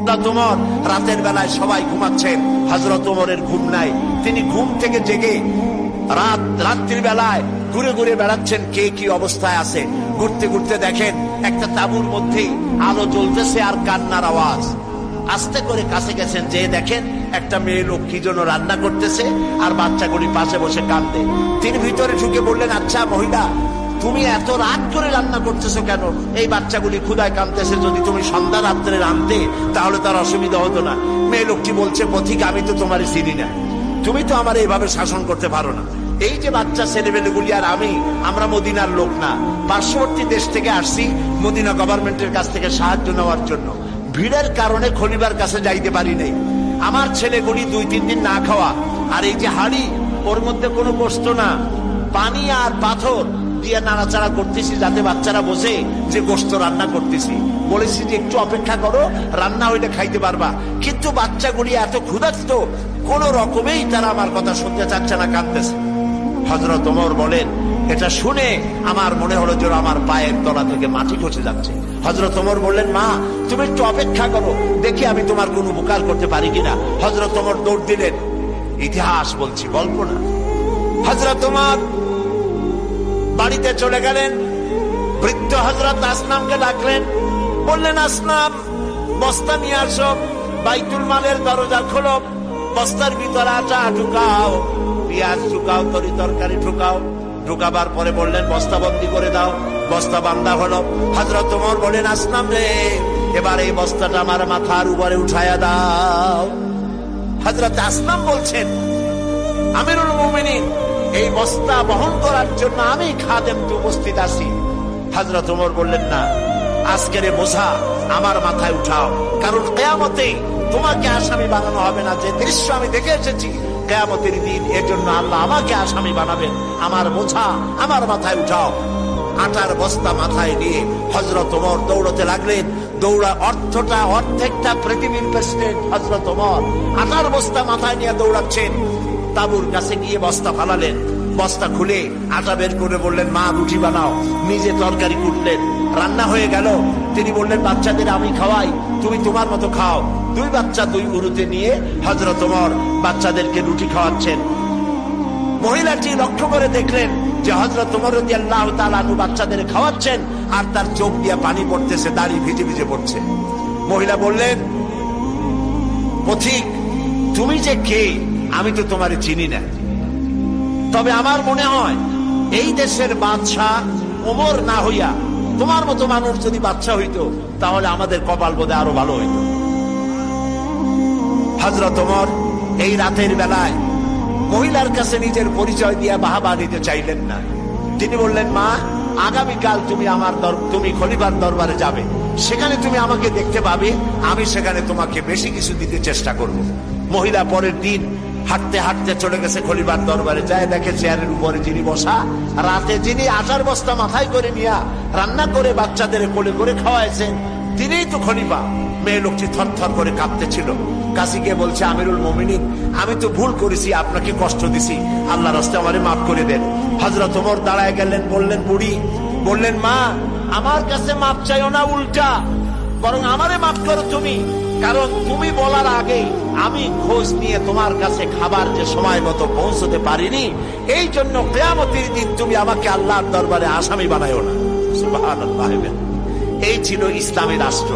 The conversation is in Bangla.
হযরত ওমর রাতের বেলায় সবাই ঘুমাচ্ছেন, হযরত ওমরের ঘুম নাই। তিনি ঘুম থেকে জেগে রাত্রির বেলায় ঘুরে ঘুরে বেড়াচ্ছেন কে কি অবস্থায় আছে। ঘুরতে ঘুরতে দেখেন একটা তাঁবুর মধ্যে আলো জ্বলতেছে আর কান্নার আওয়াজ। আস্তে করে কাছে গেছেন, যে দেখেন একটা মেয়ে লোক কি জন্য রান্না করতেছে আর বাচ্চাগুলি পাশে বসে কাঁদে। তিনি ভিতরে ঢুকে বললেন, আচ্ছা মহিলা, তুমি এত রাত করে রান্না করতেছো কেন? এই বাচ্চাগুলি ক্ষুধায় কাঁদতেছে, যদি তুমি সন্ধ্যা রাত্রে রাঁধতে তাহলে তার অসুবিধা হতো না। মেয়ে লোকটি বলছে, পথিক আমি তো তোমার চিনি না, তুমি তো আমার এইভাবে শাসন করতে পারো না। এই যে বাচ্চা ছেলেমেয়েগুলি আর আমরা মদিনার লোক না, পার্শ্ববর্তী দেশ থেকে আসছি মদিনা গভর্নমেন্টের কাছ থেকে সাহায্য নেওয়ার জন্য। ভিড়ের কারণে খলিফার কাছে যাইতে পারি নাই। আমার ছেলেগুলি 2-3 দিন না খাওয়া, আর এই যে হাড়ি ওর মধ্যে কোনো গোশত না, পানি আর পাথর দিয়ে নাড়াচাড়া করতেছি যাতে বাচ্চারা বোঝে যে গোশত রান্না করতেছি। বলেছি যে একটু অপেক্ষা করো, রান্না হইলে খাইতে পারবা। কিন্তু বাচ্চাগুলি এত ক্ষুধার্ত, কোন রকমেই তারা আমার কথা শুনতে চাচ্ছে না, কাঁদতেছে। হযরত ওমর বলেন, এটা শুনে আমার মনে হলো যে আমার পায়ের তলা থেকে মাটি খসে যাচ্ছে। হযরত ওমর বললেন, মা তুমি একটু অপেক্ষা করো, দেখি আমি তোমার কোন উপকার করতে পারি কিনা। হযরত ওমর দৌড় দিলেন। ইতিহাস বলছি, গল্প না। হযরত ওমর বাড়িতে চলে গেলেন। বৃদ্ধ হযরত আসলামকে ডাকলেন, বললেন, আসলাম বস্তা নিয়ে আসো, বাইতুল মালের দরজা খোলো, বস্তার ভিতরে আটা ঢুকাও, পেঁয়াজ ঢুকাও, তরি তরকারি ঢুকাও। ঢুকাবার পরে বললেন, বস্তা বন্দি করে দাও। বস্তা বান্ধা হলো। হযরত ওমর বলেন, আসলাম রে, এবার এই বস্তাটা আমার মাথার উপরে উঠায়া দাও। হযরত আসলাম বলছেন, আমিরুল মুমিনিন, এই বস্তা বহন করার জন্য আমি খাদেম তো উপস্থিত আছি। হযরত ওমর বললেন, না, আজকের বোঝা আমার মাথায় উঠাও, কারণ কিয়ামতে তোমাকে আসামি বানানো হবে না। যে দৃশ্য আমি দেখে এসেছি কিয়ামতের দিন, এজন্য আল্লাহ আমাকে আসামি বানাবেন। আমার বোঝা আমার মাথায় উঠাও। আটার বস্তা মাথায় নিয়ে হযরত ওমর দৌড়তে লাগলেন। অর্ধেকটা পৃথিবীর প্রেসিডেন্ট হযরত ওমর আটার বস্তা মাথায় নিয়ে দৌড়াচ্ছেন। তাঁবুর কাছে গিয়ে বস্তা ফালালেন। বস্তা খুলে আটা বের করে বললেন, মা রুটি বানাও। নিজে তরকারি কুটলেন, রান্না হয়ে গেল। তিনি বললেন, বাচ্চাদের আমি খাওয়াই, তুমি তোমার মতো খাও। 2 বাচ্চা 2 উরুতে নিয়ে হযরত ওমর বাচ্চাদেরকে রুটি খাওয়াচ্ছেন। মহিলাটি লক্ষ্য করে দেখলেন যে হযরত ওমর রাদিয়াল্লাহু তাআলা আনহু বাচ্চাদের খাওয়াচ্ছেন আর তার চোখ দিয়ে পানি পড়তেছে, দাড়ি ভিজে ভিজে পড়ছে। মহিলা বললেন, পথিক তুমি যে কে আমি তো তোমারে চিনি না, তবে আমার মনে হয় এই দেশের বাদশাহ ওমর না হইয়া তোমার মতো মানুষ যদি বাদশাহ হইতো তাহলে আমাদের কপাল বোধে আরো ভালো হইতো। হযরত ওমর এই রাতের বেলায় মহিলার কাছে নিজের পরিচয় দিয়ে বাহাবা নিতে চাইলেন না। তিনি বললেন, মা আগামীকাল তুমি খলিফার দরবারে যাবে, সেখানে তুমি আমাকে দেখতে পাবে, আমি সেখানে তোমাকে বেশি কিছু দিতে চেষ্টা করব। মহিলা পরের দিন হাঁটতে হাঁটতে চলে গেছে খলিফার দরবারে। যায় দেখে চেয়ারের উপরে যিনি বসা, রাতে যিনি আটার বস্তা মাথায় করে নিয়ে রান্না করে বাচ্চাদের কোলে করে খাওয়াইছেন, তিনিই তো খলিফা। মেয়ে লোকটি থরথর করে কাঁপতেছিল। কাছে গিয়ে বলছে, আমিরুল মুমিনিন, আমি তো ভুল করেছি, আপনাকে কষ্ট দিছি, আল্লাহর রাস্তায় আমারে মাফ করে দেন। হযরত ওমর দাঁড়ায় গেলেন, বললেন, বুড়ি বললেন, মা আমার কাছে মাফ চাইও না, উল্টা বরং আমারে মাফ করো তুমি, কারণ তুমি বলার আগে আমি খোঁজ নিয়ে তোমার কাছে খাবার যে সময় মতো পৌঁছতে পারিনি, এই জন্য কিয়ামতের দিন তুমি আমাকে আল্লাহর দরবারে আসামি বানায়ো না। সুবহানাল্লাহ। এই ছিল ইসলামী রাষ্ট্র।